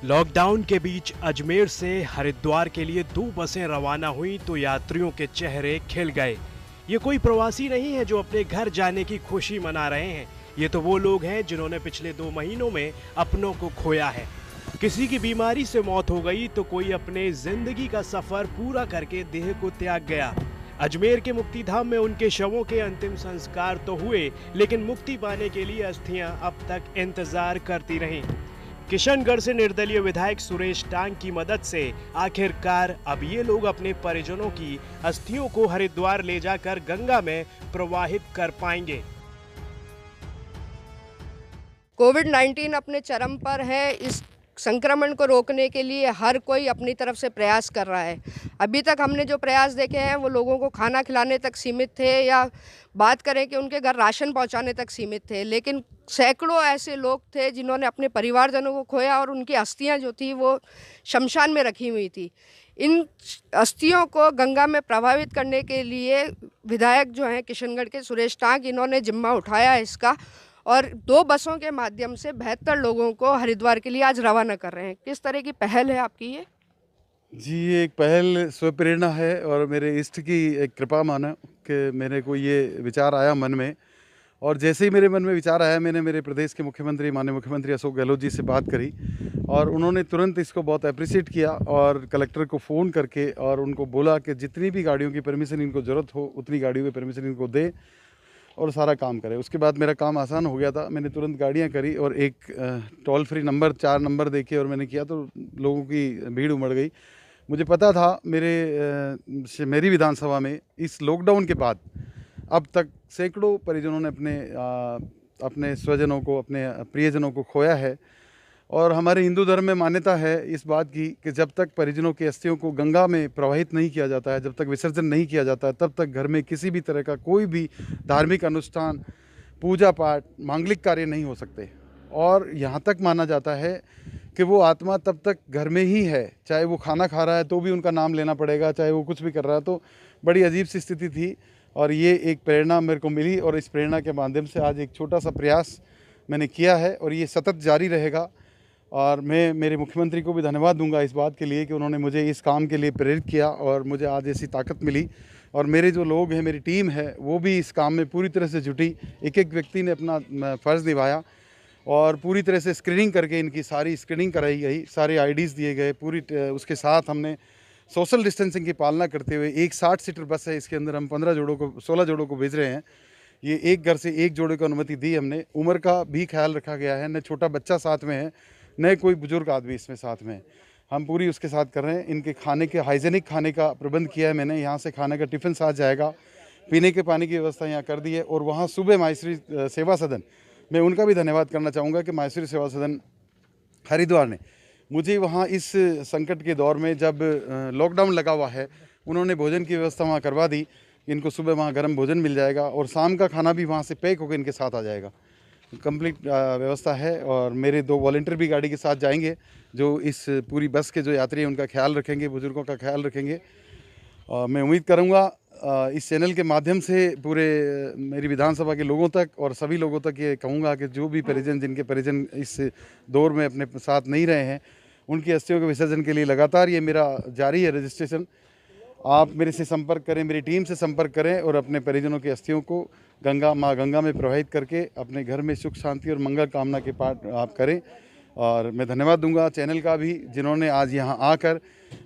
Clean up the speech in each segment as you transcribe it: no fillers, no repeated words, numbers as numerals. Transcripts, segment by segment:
Lockdown के बीच अजमेर से हरिद्वार के लिए 2 बसें रवाना हुई तो यात्रियों के चेहरे खिल गए। ये कोई प्रवासी नहीं है जो अपने घर जाने की खुशी मना रहे हैं। ये तो वो लोग हैं जिन्होंने पिछले 2 महीनों में अपनों को खोया है। किसी की बीमारी से मौत हो गई तो कोई अपने जिंदगी का सफर पूरा करके देह को त्याग गया। अजमेर के मुक्तिधाम में उनके शवों के अंतिम संस्कार तो हुए, लेकिन मुक्ति पाने के लिए अस्थियां अब तक इंतजार करती रहीं। किशनगढ़ से निर्दलीय विधायक सुरेश टांग की मदद से आखिरकार अब ये लोग अपने परिजनों की अस्थियों को हरिद्वार ले जाकर गंगा में प्रवाहित कर पाएंगे। कोविड-19 अपने चरम पर है। इस संक्रमण को रोकने के लिए हर कोई अपनी तरफ से प्रयास कर रहा है। अभी तक हमने जो प्रयास देखे हैं वो लोगों को खाना खिलाने तक सीमित थे, या बात करें कि उनके घर राशन पहुंचाने तक सीमित थे, लेकिन सैकड़ों ऐसे लोग थे जिन्होंने अपने परिवारजनों को खोया और उनकी अस्थियां जो थी वो शमशान में रखी हुई थी। इन अस्थियों को गंगा में प्रभावित करने के लिए विधायक जो हैं किशनगढ़ के सुरेश टांग, इन्होंने जिम्मा उठाया है इसका, और 2 बसों के माध्यम से 72 लोगों को हरिद्वार के लिए आज रवाना कर रहे हैं। किस तरह की पहल है आपकी ये? जी, ये एक पहल स्वप्रेरणा है और मेरे इष्ट की एक कृपा मानो कि मेरे को ये विचार आया मन में, और जैसे ही मेरे मन में विचार आया मैंने मेरे प्रदेश के मुख्यमंत्री माननीय मुख्यमंत्री अशोक गहलोत जी से बात करी और उन्होंने तुरंत इसको बहुत अप्रिशिएट किया और कलेक्टर को फ़ोन करके और उनको बोला कि जितनी भी गाड़ियों की परमिशन इनको ज़रूरत हो उतनी गाड़ियों की परमिशन इनको दे और सारा काम करे। उसके बाद मेरा काम आसान हो गया था। मैंने तुरंत गाड़ियां करी और एक टोल फ्री नंबर 4 नंबर देखे और मैंने किया तो लोगों की भीड़ उमड़ गई। मुझे पता था मेरी विधानसभा में इस लॉकडाउन के बाद अब तक सैकड़ों परिजनों ने अपने स्वजनों को, अपने प्रियजनों को खोया है, और हमारे हिंदू धर्म में मान्यता है इस बात की कि जब तक परिजनों की अस्थियों को गंगा में प्रवाहित नहीं किया जाता है, जब तक विसर्जन नहीं किया जाता है, तब तक घर में किसी भी तरह का कोई भी धार्मिक अनुष्ठान, पूजा पाठ, मांगलिक कार्य नहीं हो सकते। और यहाँ तक माना जाता है कि वो आत्मा तब तक घर में ही है, चाहे वो खाना खा रहा है तो भी उनका नाम लेना पड़ेगा, चाहे वो कुछ भी कर रहा है। तो बड़ी अजीब सी स्थिति थी और ये एक प्रेरणा मेरे को मिली, और इस प्रेरणा के माध्यम से आज एक छोटा सा प्रयास मैंने किया है और ये सतत जारी रहेगा। और मैं मेरे मुख्यमंत्री को भी धन्यवाद दूंगा इस बात के लिए कि उन्होंने मुझे इस काम के लिए प्रेरित किया और मुझे आज ऐसी ताकत मिली। और मेरे जो लोग हैं, मेरी टीम है, वो भी इस काम में पूरी तरह से जुटी। एक एक व्यक्ति ने अपना फ़र्ज़ निभाया और पूरी तरह से स्क्रीनिंग करके इनकी सारी स्क्रीनिंग कराई गई, सारे आईडीज़ दिए गए। उसके साथ हमने सोशल डिस्टेंसिंग की पालना करते हुए, एक 60 सीटर बस है, इसके अंदर हम 16 जोड़ों को भेज रहे हैं। ये एक घर से एक जोड़े को अनुमति दी हमने। उम्र का भी ख्याल रखा गया है, न छोटा बच्चा साथ में है न कोई बुजुर्ग आदमी इसमें साथ में। हम पूरी उसके साथ कर रहे हैं। इनके खाने के हाइजेनिक खाने का प्रबंध किया है मैंने। यहाँ से खाने का टिफ़िन साथ जाएगा, पीने के पानी की व्यवस्था यहाँ कर दी है। और वहाँ सुबह माहेश्वरी सेवा सदन, मैं उनका भी धन्यवाद करना चाहूँगा कि माहेश्वरी सेवा सदन हरिद्वार ने मुझे वहाँ इस संकट के दौर में, जब लॉकडाउन लगा हुआ है, उन्होंने भोजन की व्यवस्था वहाँ करवा दी। इनको सुबह वहाँ गर्म भोजन मिल जाएगा और शाम का खाना भी वहाँ से पैक होकर इनके साथ आ जाएगा। कंप्लीट व्यवस्था है। और मेरे 2 वॉलंटियर भी गाड़ी के साथ जाएंगे जो इस पूरी बस के जो यात्री हैं उनका ख्याल रखेंगे, बुजुर्गों का ख्याल रखेंगे। और मैं उम्मीद करूंगा इस चैनल के माध्यम से पूरे मेरी विधानसभा के लोगों तक और सभी लोगों तक ये कहूँगा कि जो भी परिजन, जिनके परिजन इस दौर में अपने साथ नहीं रहे हैं, उनकी अस्थियों के विसर्जन के लिए लगातार ये मेरा जारी है रजिस्ट्रेशन। आप मेरे से संपर्क करें, मेरी टीम से संपर्क करें और अपने परिजनों की अस्थियों को माँ गंगा में प्रवाहित करके अपने घर में सुख शांति और मंगल कामना के पाठ आप करें। और मैं धन्यवाद दूंगा चैनल का भी, जिन्होंने आज यहाँ आकर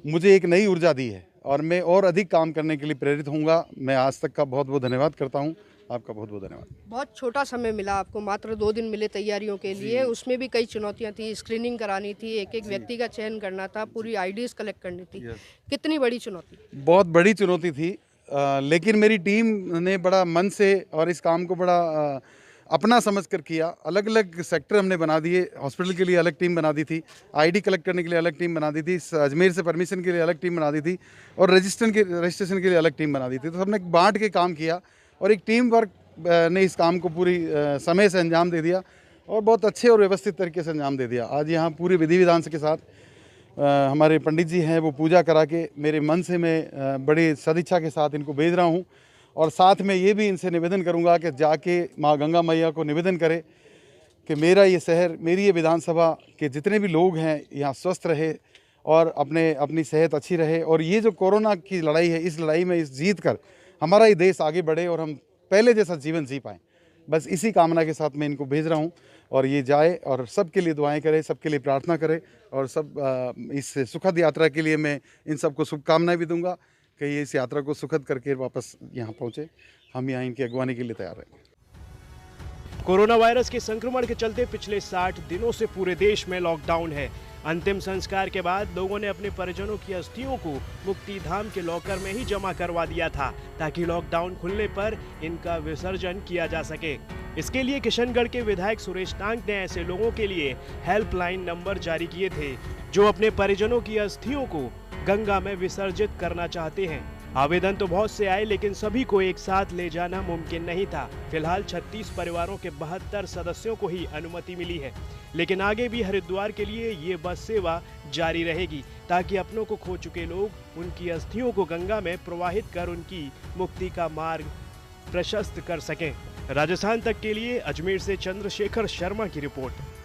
मुझे एक नई ऊर्जा दी है और मैं और अधिक काम करने के लिए प्रेरित होऊंगा। मैं आज तक का बहुत बहुत धन्यवाद करता हूँ। आपका बहुत बहुत धन्यवाद। बहुत छोटा समय मिला आपको, मात्र 2 दिन मिले तैयारियों के लिए। उसमें भी कई चुनौतियां थी, स्क्रीनिंग करानी थी, एक एक व्यक्ति का चयन करना था, पूरी आईडीज कलेक्ट करनी थी। कितनी बड़ी चुनौती? बहुत बड़ी चुनौती थी, लेकिन मेरी टीम ने बड़ा मन से और इस काम को बड़ा अपना समझ कर किया। अलग अलग सेक्टर हमने बना दिए। हॉस्पिटल के लिए अलग टीम बना दी थी, आईडी कलेक्ट करने के लिए अलग टीम बना दी थी, अजमेर से परमिशन के लिए अलग टीम बना दी थी, और रजिस्ट्रेशन के लिए अलग टीम बना दी थी। तो सबने बांट के काम किया और एक टीम वर्क ने इस काम को पूरी समय से अंजाम दे दिया और बहुत अच्छे और व्यवस्थित तरीके से अंजाम दे दिया। आज यहाँ पूरी विधि विधान के साथ हमारे पंडित जी हैं, वो पूजा करा के मेरे मन से मैं बड़ी सदिच्छा के साथ इनको भेज रहा हूँ। और साथ में ये भी इनसे निवेदन करूँगा कि जाके माँ गंगा मैया को निवेदन करें कि मेरा ये शहर, मेरी ये विधानसभा के जितने भी लोग हैं यहाँ स्वस्थ रहे और अपनी सेहत अच्छी रहे, और ये जो कोरोना की लड़ाई है, इस लड़ाई में इस जीत कर हमारा ये देश आगे बढ़े और हम पहले जैसा जीवन जी पाएँ। बस इसी कामना के साथ मैं इनको भेज रहा हूँ, और ये जाए और सबके लिए दुआएं करे, सबके लिए प्रार्थना करे, और सब इस सुखद यात्रा के लिए मैं इन सबको शुभकामनाएं भी दूंगा कि ये इस यात्रा को सुखद करके वापस यहाँ पहुँचे। हम यहाँ इनकी अगवानी के लिए तैयार रहेंगे। कोरोना वायरस के संक्रमण के चलते पिछले 60 दिनों से पूरे देश में लॉकडाउन है। अंतिम संस्कार के बाद लोगों ने अपने परिजनों की अस्थियों को मुक्ति धाम के लॉकर में ही जमा करवा दिया था, ताकि लॉकडाउन खुलने पर इनका विसर्जन किया जा सके। इसके लिए किशनगढ़ के विधायक सुरेश टांक ने ऐसे लोगों के लिए हेल्पलाइन नंबर जारी किए थे जो अपने परिजनों की अस्थियों को गंगा में विसर्जित करना चाहते हैं। आवेदन तो बहुत से आए, लेकिन सभी को एक साथ ले जाना मुमकिन नहीं था। फिलहाल 36 परिवारों के 72 सदस्यों को ही अनुमति मिली है, लेकिन आगे भी हरिद्वार के लिए ये बस सेवा जारी रहेगी, ताकि अपनों को खो चुके लोग उनकी अस्थियों को गंगा में प्रवाहित कर उनकी मुक्ति का मार्ग प्रशस्त कर सकें। राजस्थान तक के लिए अजमेर से चंद्रशेखर शर्मा की रिपोर्ट।